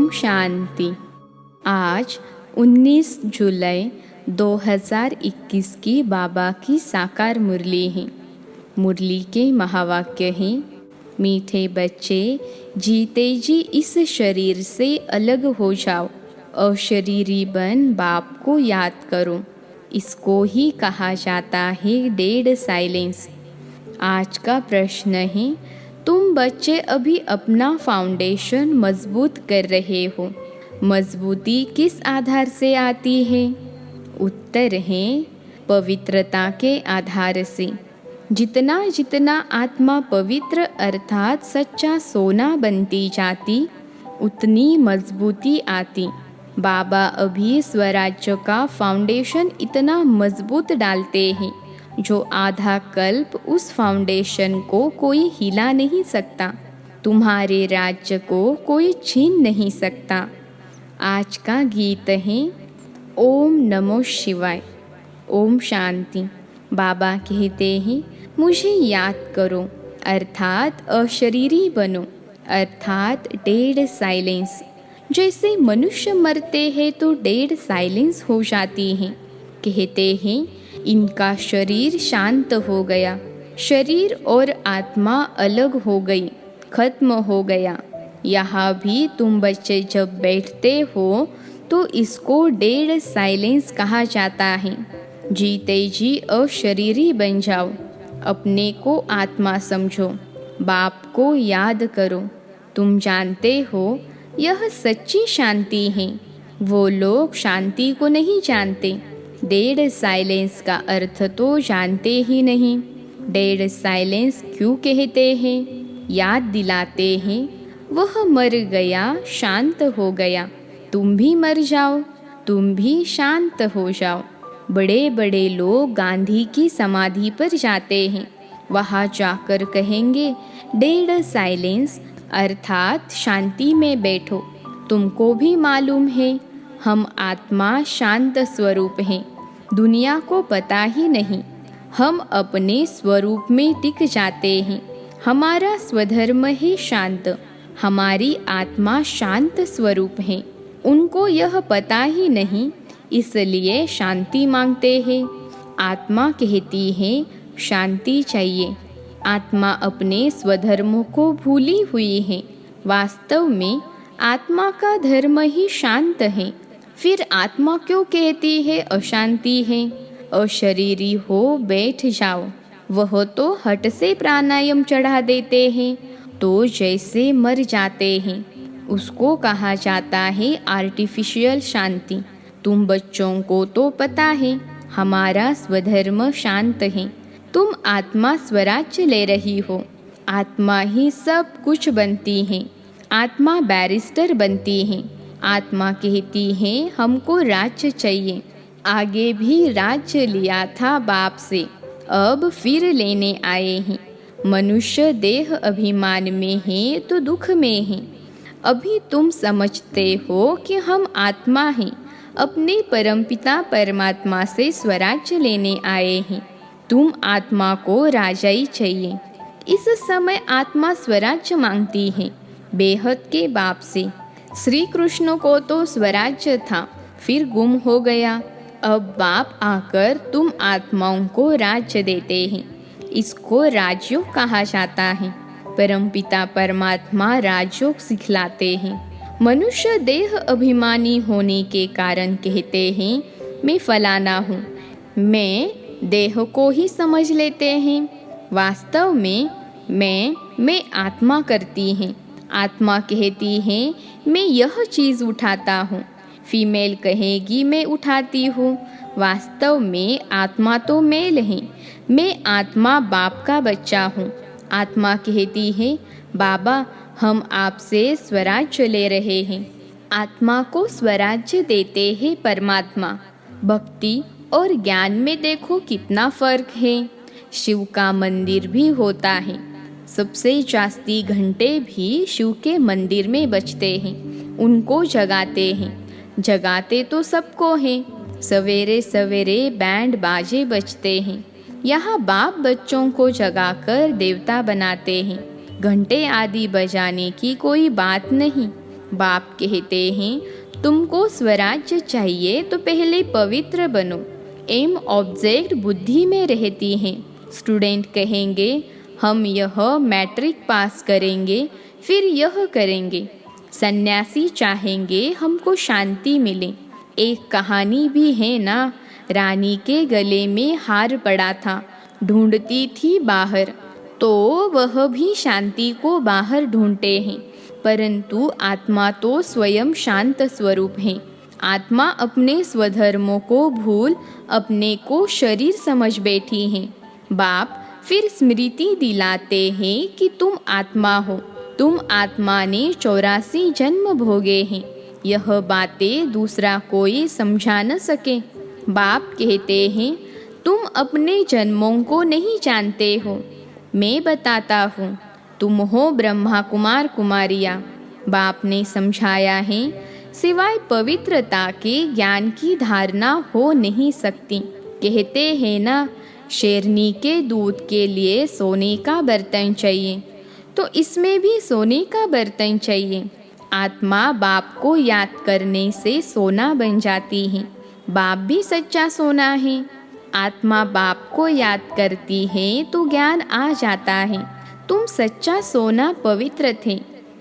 ओम शांति। आज 19 जुलाई 2021 की बाबा की साकार मुरली है। मुरली के महावाक्य हैं, मीठे बच्चे, जीते जी इस शरीर से अलग हो जाओ, अशरीरी बन बाप को याद करो। इसको ही कहा जाता है डेड साइलेंस। आज का प्रश्न है, तुम बच्चे अभी अपना फाउंडेशन मजबूत कर रहे हो। मजबूती किस आधार से आती है? उत्तर है पवित्रता के आधार से। जितना जितना आत्मा पवित्र अर्थात सच्चा सोना बनती जाती, उतनी मजबूती आती। बाबा अभी स्वराज्य का फाउंडेशन इतना मजबूत डालते हैं, जो आधा कल्प उस फाउंडेशन को कोई हिला नहीं सकता। तुम्हारे राज्य को कोई छीन नहीं सकता। आज का गीत है ओम नमो शिवाय। ओम शांति। बाबा कहते हैं, मुझे याद करो अर्थात अशरीरी बनो, अर्थात डेड साइलेंस। जैसे मनुष्य मरते हैं तो डेड साइलेंस हो जाती हैं। कहते हैं इनका शरीर शांत हो गया, शरीर और आत्मा अलग हो गई, खत्म हो गया। यहाँ भी तुम बच्चे जब बैठते हो तो इसको डेड साइलेंस कहा जाता है। जीते जी अशरीरी बन जाओ, अपने को आत्मा समझो, बाप को याद करो। तुम जानते हो यह सच्ची शांति है। वो लोग शांति को नहीं जानते। डेड साइलेंस का अर्थ तो जानते ही नहीं। डेड साइलेंस क्यों कहते हैं? याद दिलाते हैं, वह मर गया, शांत हो गया। तुम भी मर जाओ, तुम भी शांत हो जाओ। बड़े बड़े लोग गांधी की समाधि पर जाते हैं, वहाँ जाकर कहेंगे डेड साइलेंस अर्थात शांति में बैठो। तुमको भी मालूम है हम आत्मा शांत स्वरूप हैं, दुनिया को पता ही नहीं। हम अपने स्वरूप में टिक जाते हैं। हमारा स्वधर्म है शांत, हमारी आत्मा शांत स्वरूप है। उनको यह पता ही नहीं, इसलिए शांति मांगते हैं। आत्मा कहती है शांति चाहिए। आत्मा अपने स्वधर्म को भूली हुई है। वास्तव में आत्मा का धर्म ही शांत है। फिर आत्मा क्यों कहती है अशांति है? अशरीरी हो बैठ जाओ। वह तो हट से प्राणायाम चढ़ा देते हैं तो जैसे मर जाते हैं। उसको कहा जाता है आर्टिफिशियल शांति। तुम बच्चों को तो पता है हमारा स्वधर्म शांत है। तुम आत्मा स्वराज्य ले रही हो। आत्मा ही सब कुछ बनती है। आत्मा बैरिस्टर बनती है। आत्मा कहती है हमको राज्य चाहिए। आगे भी राज्य लिया था बाप से, अब फिर लेने आए हैं। मनुष्य देह अभिमान में है तो दुख में है। अभी तुम समझते हो कि हम आत्मा हैं, अपने परमपिता परमात्मा से स्वराज्य लेने आए हैं। तुम आत्मा को राजाई चाहिए। इस समय आत्मा स्वराज्य मांगती है बेहद के बाप से। श्री कृष्ण को तो स्वराज्य था, फिर गुम हो गया। अब बाप आकर तुम आत्माओं को राज्य देते हैं। इसको राजयोग कहा जाता है। परमपिता परमात्मा राजयोग सिखलाते हैं। मनुष्य देह अभिमानी होने के कारण कहते हैं मैं फलाना हूँ। मैं देह को ही समझ लेते हैं। वास्तव में मैं आत्मा करती हैं। आत्मा कहती है मैं यह चीज़ उठाता हूँ। फीमेल कहेगी मैं उठाती हूँ। वास्तव में आत्मा तो मेल है। मैं आत्मा बाप का बच्चा हूँ। आत्मा कहती है बाबा हम आपसे स्वराज्य ले रहे हैं। आत्मा को स्वराज्य देते हैं परमात्मा। भक्ति और ज्ञान में देखो कितना फर्क है। शिव का मंदिर भी होता है। सबसे जास्ती घंटे भी शिव के मंदिर में बजते हैं। उनको जगाते हैं। जगाते तो सबको हैं। सवेरे सवेरे बैंड बाजे बजते हैं। यहाँ बाप बच्चों को जगाकर देवता बनाते हैं। घंटे आदि बजाने की कोई बात नहीं। बाप कहते हैं तुमको स्वराज्य चाहिए तो पहले पवित्र बनो। एम ऑब्जेक्ट बुद्धि में रहती हैं। स्टूडेंट कहेंगे हम यह मैट्रिक पास करेंगे फिर यह करेंगे। सन्यासी चाहेंगे हमको शांति मिले। एक कहानी भी है ना, रानी के गले में हार पड़ा था, ढूंढती थी बाहर, तो वह भी शांति को बाहर ढूंढते हैं। परंतु आत्मा तो स्वयं शांत स्वरूप है। आत्मा अपने स्वधर्मों को भूल अपने को शरीर समझ बैठी है। बाप फिर स्मृति दिलाते हैं कि तुम आत्मा हो, तुम आत्मा ने 84 जन्म भोगे हैं। यह बातें दूसरा कोई समझा न सके। बाप कहते हैं तुम अपने जन्मों को नहीं जानते हो, मैं बताता हूँ, तुम हो ब्रह्मा कुमार कुमारियाँ। बाप ने समझाया है सिवाय पवित्रता के ज्ञान की धारणा हो नहीं सकती। कहते हैं ना, शेरनी के दूध के लिए सोने का बर्तन चाहिए, तो इसमें भी सोने का बर्तन चाहिए। आत्मा बाप को याद करने से सोना बन जाती है। बाप भी सच्चा सोना है। आत्मा बाप को याद करती है तो ज्ञान आ जाता है। तुम सच्चा सोना पवित्र थे।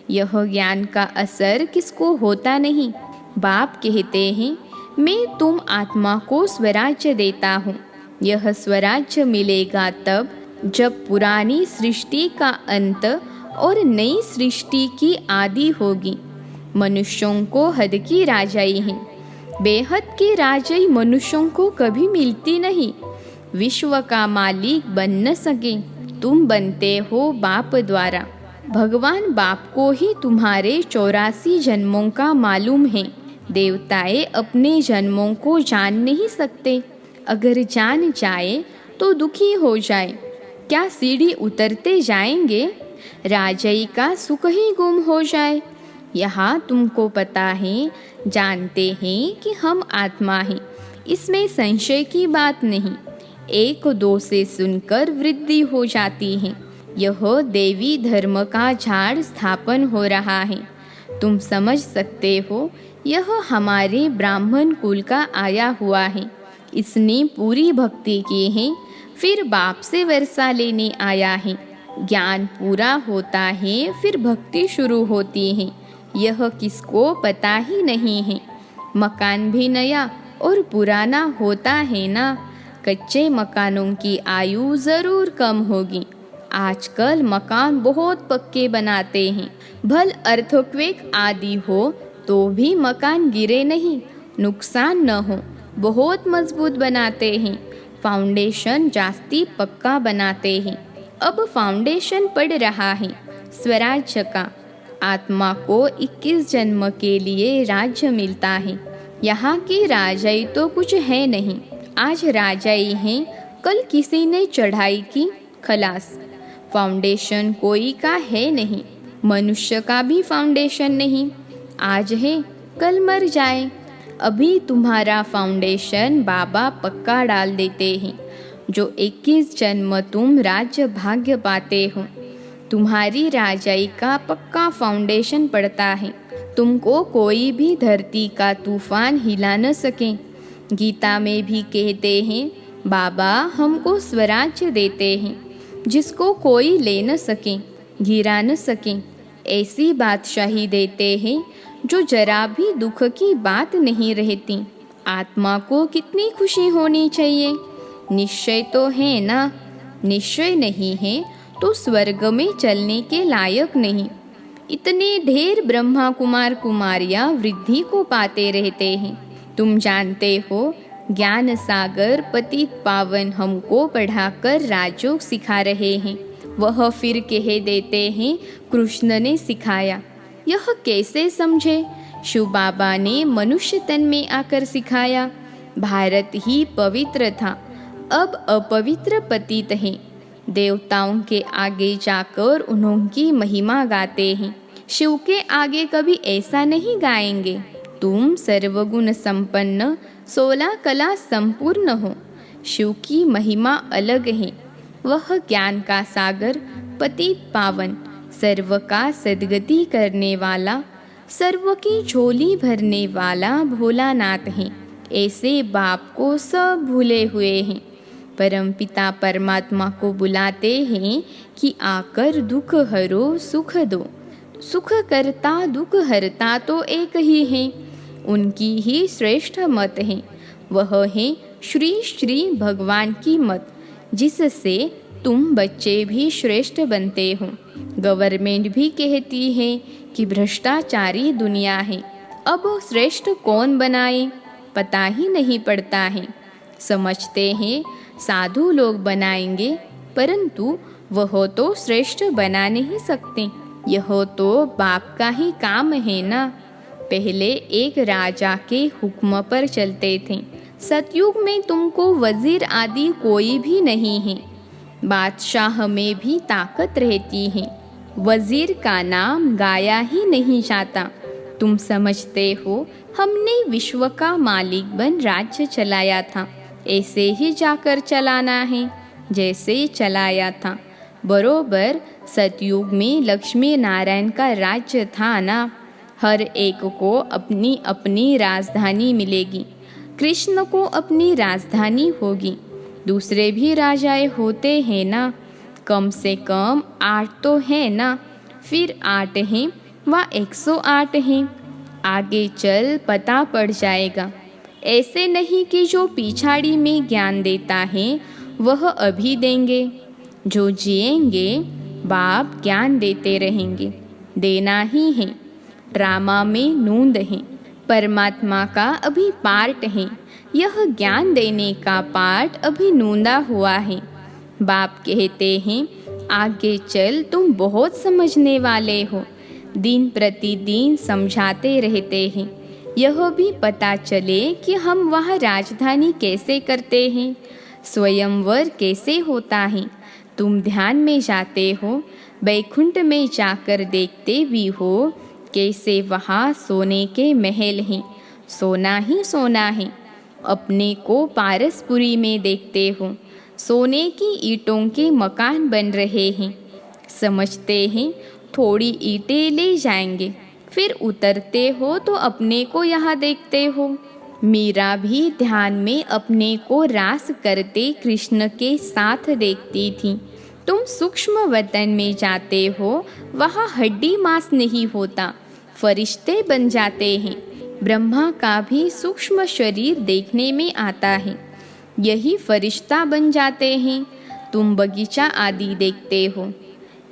यह ज्ञान का असर किसको होता नहीं। बाप कहते हैं मैं तुम आत्मा को स्वराज्य देता हूँ। यह स्वराज्य मिलेगा तब जब पुरानी सृष्टि का अंत और नई सृष्टि की आदि होगी। मनुष्यों को हद की राजाई है। बेहद की राजाई मनुष्यों को कभी मिलती नहीं। विश्व का मालिक बन न सके, तुम बनते हो बाप द्वारा। भगवान बाप को ही तुम्हारे 84 जन्मों का मालूम है। देवताएं अपने जन्मों को जान नहीं सकते। अगर जान जाए तो दुखी हो जाए। क्या सीढ़ी उतरते जाएंगे? राजाई का सुख ही गुम हो जाए। यहाँ तुमको पता है, जानते हैं कि हम आत्मा हैं, इसमें संशय की बात नहीं। एक दो से सुनकर वृद्धि हो जाती है। यह देवी धर्म का झाड़ स्थापन हो रहा है। तुम समझ सकते हो, यह हमारे ब्राह्मण कुल का आया हुआ है। इसने पूरी भक्ति की है, फिर बाप से वर्षा लेने आया है। ज्ञान पूरा होता है, फिर भक्ति शुरू होती है। यह किसको पता ही नहीं है। मकान भी नया और पुराना होता है ना। कच्चे मकानों की आयु ज़रूर कम होगी। आजकल मकान बहुत पक्के बनाते हैं। भल अर्थक्वेक आदि हो तो भी मकान गिरे नहीं, नुकसान न हो, बहुत मजबूत बनाते हैं। फाउंडेशन जास्ती पक्का बनाते हैं। अब फाउंडेशन पड़ रहा है स्वराज्य का। आत्मा को 21 जन्म के लिए राज्य मिलता है। यहाँ की राजाई तो कुछ है नहीं। आज राजाई है, कल किसी ने चढ़ाई की, खलास। फाउंडेशन कोई का है नहीं। मनुष्य का भी फाउंडेशन नहीं। आज है, कल मर जाए। अभी तुम्हारा फाउंडेशन बाबा पक्का डाल देते हैं। जो 21 जन्म तुम राज्य भाग्य पाते हो, तुम्हारी राजाई का पक्का फाउंडेशन पड़ता है। तुमको कोई भी धरती का तूफान हिला न सके। गीता में भी कहते हैं बाबा हमको स्वराज्य देते हैं, जिसको कोई ले न सके, गिरा न सके। ऐसी बादशाही देते हैं जो जरा भी दुख की बात नहीं रहती। आत्मा को कितनी खुशी होनी चाहिए। निश्चय तो है ना। निश्चय नहीं है तो स्वर्ग में चलने के लायक नहीं। इतने ढेर ब्रह्मा कुमार कुमारियाँ वृद्धि को पाते रहते हैं। तुम जानते हो, ज्ञान सागर पतित पावन हमको पढ़ाकर राजयोग सिखा रहे हैं। वह फिर कह देते हैं कृष्ण ने सिखाया। यह कैसे समझे? शिव बाबा ने मनुष्य तन में आकर सिखाया। भारत ही पवित्र था, अब अपवित्र पतित है। देवताओं के आगे जाकर उनकी महिमा गाते हैं। शिव के आगे कभी ऐसा नहीं गाएंगे। तुम सर्वगुण संपन्न 16 कला संपूर्ण हो। शिव की महिमा अलग है। वह ज्ञान का सागर, पतित पावन, सर्व का सद्गति करने वाला, सर्व की झोली भरने वाला भोलानाथ है। ऐसे बाप को सब भूले हुए हैं। परमपिता परमात्मा को बुलाते हैं कि आकर दुख हरो सुख दो। सुख करता दुख हरता तो एक ही है। उनकी ही श्रेष्ठ मत है। वह है श्री श्री भगवान की मत, जिससे तुम बच्चे भी श्रेष्ठ बनते हो। गवर्नमेंट भी कहती है कि भ्रष्टाचारी दुनिया है। अब श्रेष्ठ कौन बनाए पता ही नहीं पड़ता है। समझते हैं साधु लोग बनाएंगे, परंतु वह तो श्रेष्ठ बना नहीं सकते। यह तो बाप का ही काम है ना। पहले एक राजा के हुक्म पर चलते थे। सतयुग में तुमको वजीर आदि कोई भी नहीं है। बादशाह में भी ताकत रहती है। वजीर का नाम गाया ही नहीं जाता। तुम समझते हो हमने विश्व का मालिक बन राज्य चलाया था, ऐसे ही जाकर चलाना है जैसे चलाया था। बरोबर सतयुग में लक्ष्मी नारायण का राज्य था ना। हर एक को अपनी अपनी राजधानी मिलेगी। कृष्ण को अपनी राजधानी होगी। दूसरे भी राजाएं होते हैं ना। कम से कम 8 तो है ना। फिर 8 हैं व 108 हैं। आगे चल पता पड़ जाएगा। ऐसे नहीं कि जो पिछाड़ी में ज्ञान देता है वह अभी देंगे। जो जिएंगे बाप ज्ञान देते रहेंगे। देना ही है। ड्रामा में नूंद है। परमात्मा का अभी पार्ट है। यह ज्ञान देने का पार्ट अभी नूंदा हुआ है। बाप कहते हैं आगे चल तुम बहुत समझने वाले हो। दिन प्रतिदिन समझाते रहते हैं। यह भी पता चले कि हम वह राजधानी कैसे करते हैं, स्वयंवर कैसे होता है। तुम ध्यान में जाते हो, बैकुंठ में जाकर देखते भी हो कैसे वहाँ सोने के महल हैं। सोना ही सोना है। अपने को पारसपुरी में देखते हो, सोने की ईंटों के मकान बन रहे हैं। समझते हैं थोड़ी ईंटें ले जाएंगे, फिर उतरते हो तो अपने को यहाँ देखते हो। मीरा भी ध्यान में अपने को रास करते कृष्ण के साथ देखती थी। तुम सूक्ष्म वतन में जाते हो, वहाँ हड्डी मांस नहीं होता, फरिश्ते बन जाते हैं। ब्रह्मा का भी सूक्ष्म शरीर देखने में आता है। यही फरिश्ता बन जाते हैं। तुम बगीचा आदि देखते हो,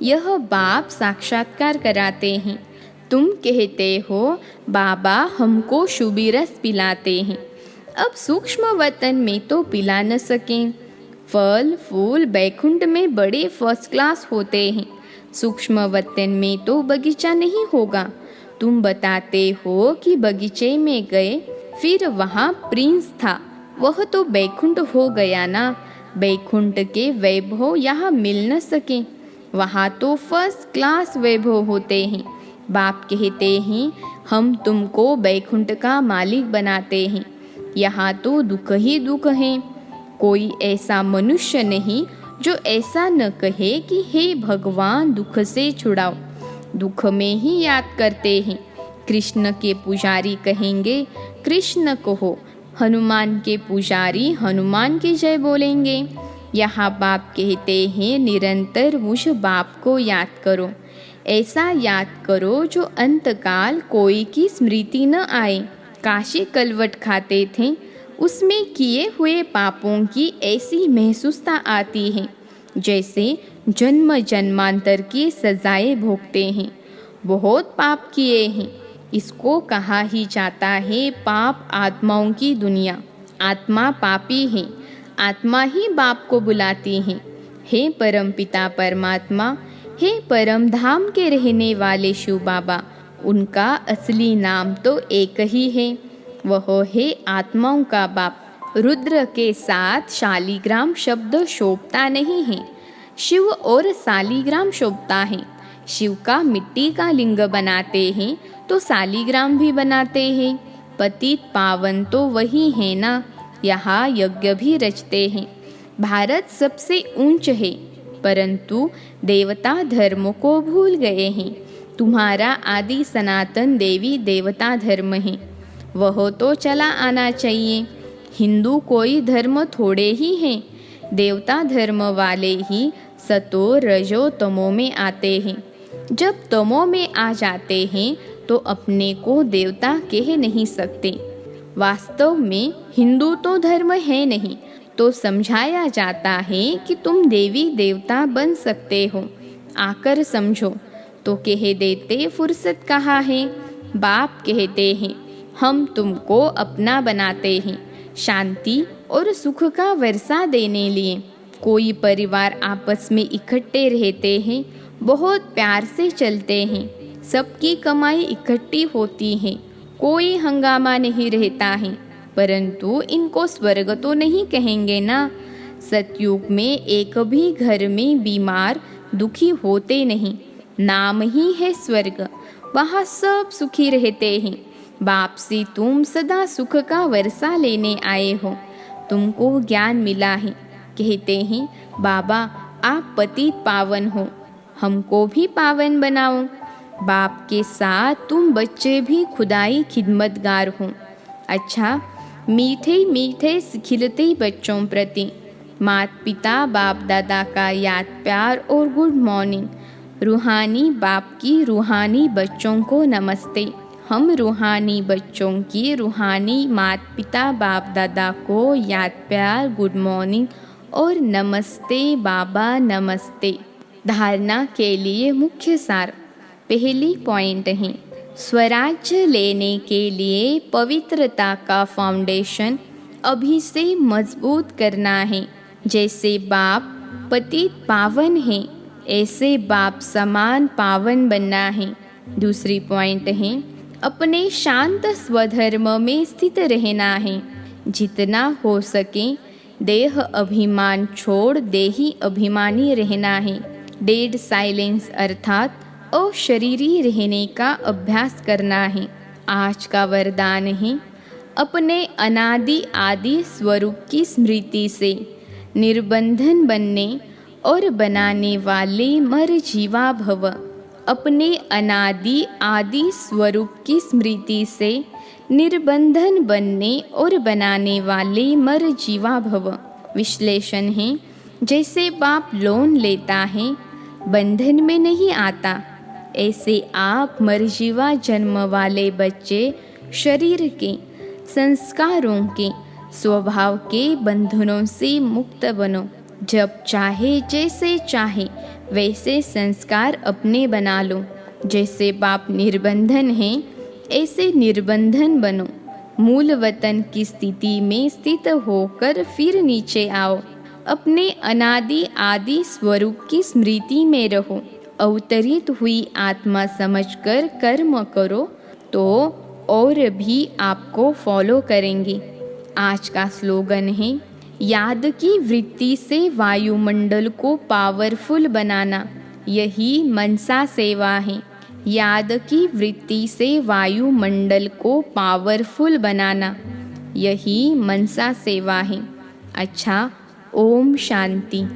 यह बाप साक्षात्कार कराते हैं। तुम कहते हो बाबा हमको शुभी रस पिलाते हैं। अब सूक्ष्म वतन में तो पिला न सकें। फल फूल बैकुंठ में बड़े फर्स्ट क्लास होते हैं। सूक्ष्म वतन में तो बगीचा नहीं होगा। तुम बताते हो कि बगीचे में गए, फिर वहाँ प्रिंस था, वह तो बैकुंठ हो गया ना। बैकुंठ के वैभव यहाँ मिल न सके। वहाँ तो फर्स्ट क्लास वैभव होते हैं। बाप कहते हैं हम तुमको बैकुंठ का मालिक बनाते हैं। यहाँ तो दुख ही दुख है। कोई ऐसा मनुष्य नहीं जो ऐसा न कहे कि हे भगवान दुख से छुड़ाओ। दुख में ही याद करते हैं। कृष्ण के पुजारी कहेंगे कृष्ण कहो, हनुमान के पुजारी हनुमान की जय बोलेंगे। यहाँ बाप कहते हैं निरंतर मुझ बाप को याद करो। ऐसा याद करो जो अंतकाल कोई की स्मृति न आए। काशी कलवट खाते थे, उसमें किए हुए पापों की ऐसी महसूसता आती है जैसे जन्म जन्मांतर की सजाएं भोगते हैं। बहुत पाप किए हैं। इसको कहा ही जाता है पाप आत्माओं की दुनिया। आत्मा पापी है। आत्मा ही बाप को बुलाती है। हे परमपिता परमात्मा, हे परम धाम के रहने वाले शिव बाबा, उनका असली नाम तो एक ही है, वह है आत्माओं का बाप। रुद्र के साथ शालिग्राम शब्द शोभता नहीं है। शिव और शालिग्राम शोभता है। शिव का मिट्टी का लिंग बनाते हैं तो शालिग्राम भी बनाते हैं। पतित पावन तो वही है ना। यहाँ यज्ञ भी रचते हैं। भारत सबसे ऊंच है, परंतु देवता धर्म को भूल गए हैं। तुम्हारा आदि सनातन देवी देवता धर्म है, वह तो चला आना चाहिए। हिंदू कोई धर्म थोड़े ही हैं, देवता धर्म वाले ही सतो रजो तमो में आते हैं। जब तमो में आ जाते हैं तो अपने को देवता कह नहीं सकते। वास्तव में हिंदू तो धर्म है नहीं, तो समझाया जाता है कि तुम देवी देवता बन सकते हो, आकर समझो। तो कह देते फुर्सत कहाँ है। बाप कहते हैं हम तुमको अपना बनाते हैं, शांति और सुख का वर्षा देने लिए। कोई परिवार आपस में इकट्ठे रहते हैं, बहुत प्यार से चलते हैं, सबकी कमाई इकट्ठी होती है, कोई हंगामा नहीं रहता है। परंतु इनको स्वर्ग तो नहीं कहेंगे ना। सतयुग में एक भी घर में बीमार दुखी होते नहीं, नाम ही है स्वर्ग, वहाँ सब सुखी रहते हैं। बाप से तुम सदा सुख का वर्षा लेने आए हो, तुमको ज्ञान मिला है। कहते हैं बाबा आप पतित पावन हो, हमको भी पावन बनाओ। बाप के साथ तुम बच्चे भी खुदाई खिदमतगार हो। अच्छा, मीठे मीठे खिलते बच्चों प्रति माता पिता बाप दादा का याद प्यार और गुड मॉर्निंग। रूहानी बाप की रूहानी बच्चों को नमस्ते। हम रूहानी बच्चों की रूहानी माता पिता बाप दादा को याद प्यार गुड मॉर्निंग और नमस्ते बाबा नमस्ते। धारणा के लिए मुख्य सार। पहली पॉइंट है, स्वराज्य लेने के लिए पवित्रता का फाउंडेशन अभी से मजबूत करना है। जैसे बाप पतित पावन है, ऐसे बाप समान पावन बनना है। दूसरी पॉइंट है, अपने शांत स्वधर्म में स्थित रहना है। जितना हो सके देह अभिमान छोड़ देही अभिमानी रहना है। डेड साइलेंस अर्थात अशरीरी रहने का अभ्यास करना है। आज का वरदान है, अपने अनादि आदि स्वरूप की स्मृति से निर्बंधन बनने और बनाने वाले मर जीवा भव। अपने अनादि आदि स्वरूप की स्मृति से निर्बंधन बनने और बनाने वाले मर जीवा भव। विश्लेषण है, जैसे बाप लोन लेता है, बंधन में नहीं आता, ऐसे आप मरजीवा जन्म वाले बच्चे शरीर के संस्कारों के स्वभाव के बंधनों से मुक्त बनो। जब चाहे जैसे चाहे वैसे संस्कार अपने बना लो। जैसे बाप निर्बंधन है, ऐसे निर्बंधन बनो। मूल वतन की स्थिति में स्थित होकर फिर नीचे आओ। अपने अनादि आदि स्वरूप की स्मृति में रहो। अवतरित हुई आत्मा समझकर कर्म करो तो और भी आपको फॉलो करेंगे। आज का स्लोगन है, याद की वृत्ति से वायुमंडल को पावरफुल बनाना, यही मनसा सेवा है। याद की वृत्ति से वायुमंडल को पावरफुल बनाना, यही मनसा सेवा है। अच्छा, ओम शांति।